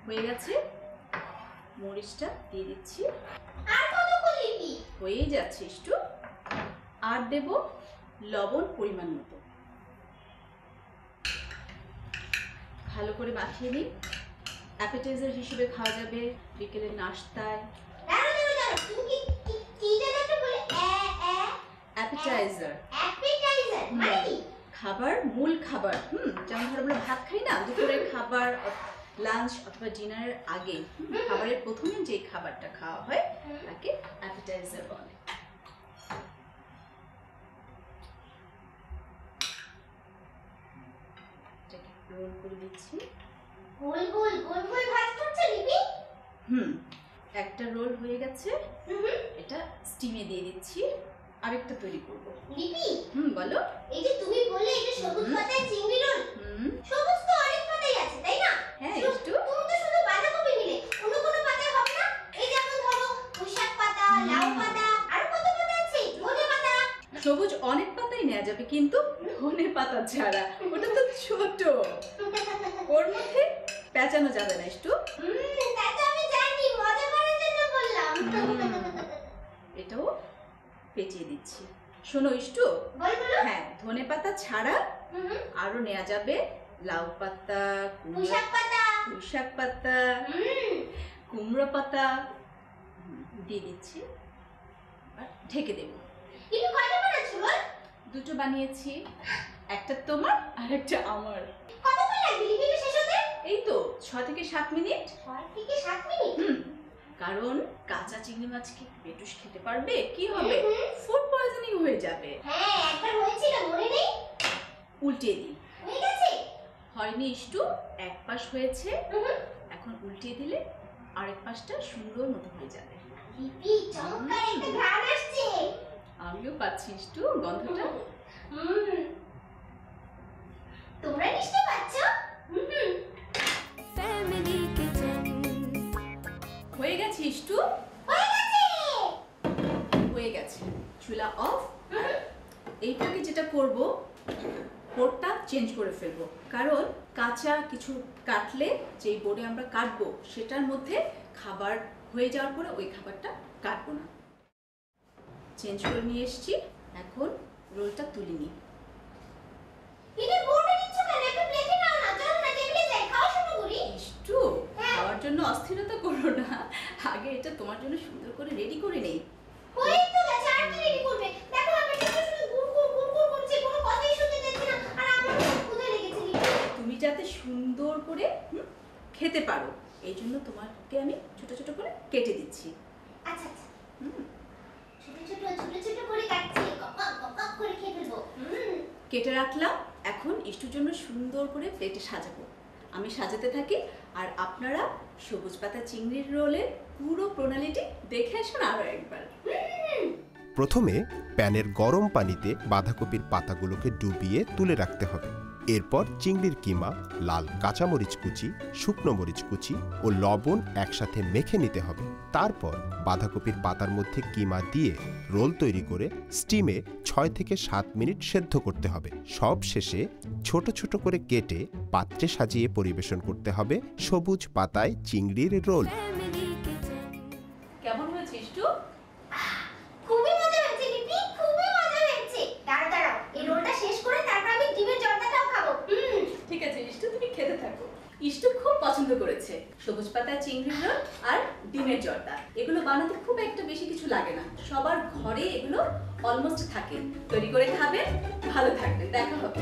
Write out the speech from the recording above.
হয়ে গেছে, মরিচটা দিয়ে দিচ্ছি। আর কতক্ষণ দিবি? হয়ে যাচ্ছে একটু। আর দেব লবণ পরিমাণ মতো। ভালো করে মাখিয়ে নিই। অ্যাপেটাইজার হিসেবে খাওয়া যাবে বিকেলের নাস্তায়। তুমি কি যেন একটা বলে? অ্যাপেটাইজার মানে কি? খাবার, মূল খাবার। যেমন ধরো আমরা ভাত খাই না, দুপুরের খাবার, লাঞ্চ অথবা ডিনারের আগে খাবারের প্রথমে যে খাবারটা খাওয়া হয় তাকে অ্যাপেটাইজার বলে। রোল করে দিচ্ছি। গোল গোল গোল গোল ভাজ করছে লিপি। একটা রোল হয়ে গেছে। এটা স্টিমে দিয়ে দিচ্ছি। আরেকটা তৈরি করব। লিপি বলো। এই যে তুমি বললে এটা সবুজ পাতায় চিংড়ি রোল। সবুজ তো অনেক পাতাই আছে, তাই না? হ্যাঁ, একটু। তুমি তো শুধু বাঁধাকপি নিলে, অন্য কোনো পাতায় হবে না? এই যেমন ধরো পুঁইশাক পাতা, লাউ পাতা, আর কত পাতা আছে? ধনে পাতা। সবুজ অনেক পাতাই নেওয়া যাবে, কিন্তু ধনে পাতা ছাড়া। ওটা তো ছোট, ওর মধ্যে পেঁচানো যাবে না একটু। তা তো আমি জানি, মজা করার জন্য বললাম। এটাও পেঁচিয়ে দিচ্ছি। শোনো ইষ্টু, হ্যাঁ, ধনে পাতা ছাড়া আরো নেওয়া যাবে লাউ পাতা, পুঁইশাক পাতা, কুমড়ো পাতা দিয়ে দিচ্ছি। আর ঢেকে দেব। কিন্তু কয়টা বানাচ্ছো বল? দুটো বানিয়েছি, একটা তোমার আর একটা আমার। কতক্ষণ লাগবে লিপিটা শেষ হতে? এই তো 6 থেকে 7 মিনিট। 6 থেকে 7 মিনিট? কারণ কাঁচা চিংড়ি মাছ কি পেটুস খেতে পারবে? কি হবে? ফুড পয়জনিং হয়ে যাবে। হ্যাঁ, একবার হয়েছিল, মনে নেই? উল্টিয়ে দিই। হয়ে গেছে? হয়নি ইষ্টু, এক পাশ হয়েছে। এখন উল্টিয়ে দিলে আরেক পাশটা সুন্দর মতো হয়ে যাবে। লিপি, চমৎকার একটা ঘ্রাণ আসছে। আমিও পাচ্ছি ইষ্টু গন্ধটা। তোমরা নিশ্চয়ই পাচ্ছ? ফ্যামিলি কিচেন হয়ে গেছে ইষ্টু, হয়ে গেছে। চুলা অফ। এইটাকে যেটা করব, বোর্ডটা চেঞ্জ করে ফেলবো। কারণ কাঁচা কিছু কাটলে যেই বোর্ডে আমরা কাটবো সেটার মধ্যে খাবার হয়ে যাওয়ার পরে ওই খাবারটা কাটবো না। চেঞ্জ করে নিয়ে এসেছি। এখন রোলটা তুলে নিই। এটা বোর্ডে নিচ্ছ কেন? একটা প্লেটে নাও না, চলো না টেবিলে যাই, খাওয়া শুরু করি। ইষ্টু, খাওয়ার জন্য অস্থিরতা করো না, আগে এটা তোমার জন্য সুন্দর করে রেডি করে নেই। হয়ে তো গেছে, আর কি রেডি করবে? দেখো আমি শুধু গুড় গুড় গুড় গুড় করছি, কোনো কথাই শুনতে যাচ্ছে না, আর আমার খুব ক্ষুধা লেগেছে লিপি। তুমি যাতে সুন্দর করে খেতে পারো এই জন্য তোমাকে আমি ছোট ছোট করে কেটে দিচ্ছি। আচ্ছা আচ্ছা, ছোট ছোট ছোট ছোট করে কাটছি, কক কক করে খেয়ে ফেলবো। কেটে রাখলাম। এখন ইষ্টুর জন্য সুন্দর করে প্লেটে সাজাবো। আমি সাজাতে থাকি আর আপনারা সবুজ পাতা চিংড়ির রোলের পুরো প্রণালীটি দেখে আসুন আরো একবার। প্রথমে প্যানের গরম পানিতে বাঁধাকপির পাতাগুলোকে ডুবিয়ে তুলে রাখতে হবে। এরপর চিংড়ির কিমা, লাল কাঁচামরিচ কুচি, শুকনো মরিচ কুচি ও লবণ একসাথে মেখে নিতে হবে। তারপর বাঁধাকপির পাতার মধ্যে কিমা দিয়ে রোল তৈরি করে স্টিমে 6 থেকে 7 মিনিট সেদ্ধ করতে হবে। সব শেষে ছোট ছোট করে কেটে পাত্রে সাজিয়ে পরিবেশন করতে হবে সবুজ পাতায় চিংড়ির রোল। কেমন হয়েছে ইষ্টু? খুবই মজা হয়েছে লিপি, খুবই মজা হয়েছে। দাঁড়াও, এই রোলটা শেষ করে তারপর আমি ডিমের জর্দাটাও খাবো। ঠিক আছে ইষ্টু, তুমি খেতে থাকো। ইষ্টু খুব পছন্দ করেছে সবুজ পাতা চিংড়ির রোল আর ডিমের জর্দা। এগুলো বানাতে খুব একটা বেশি কিছু লাগে না, সবার ঘরে এগুলো অলমোস্ট থাকে। তৈরি করে খাবেন, ভালো থাকবেন, দেখা হবে।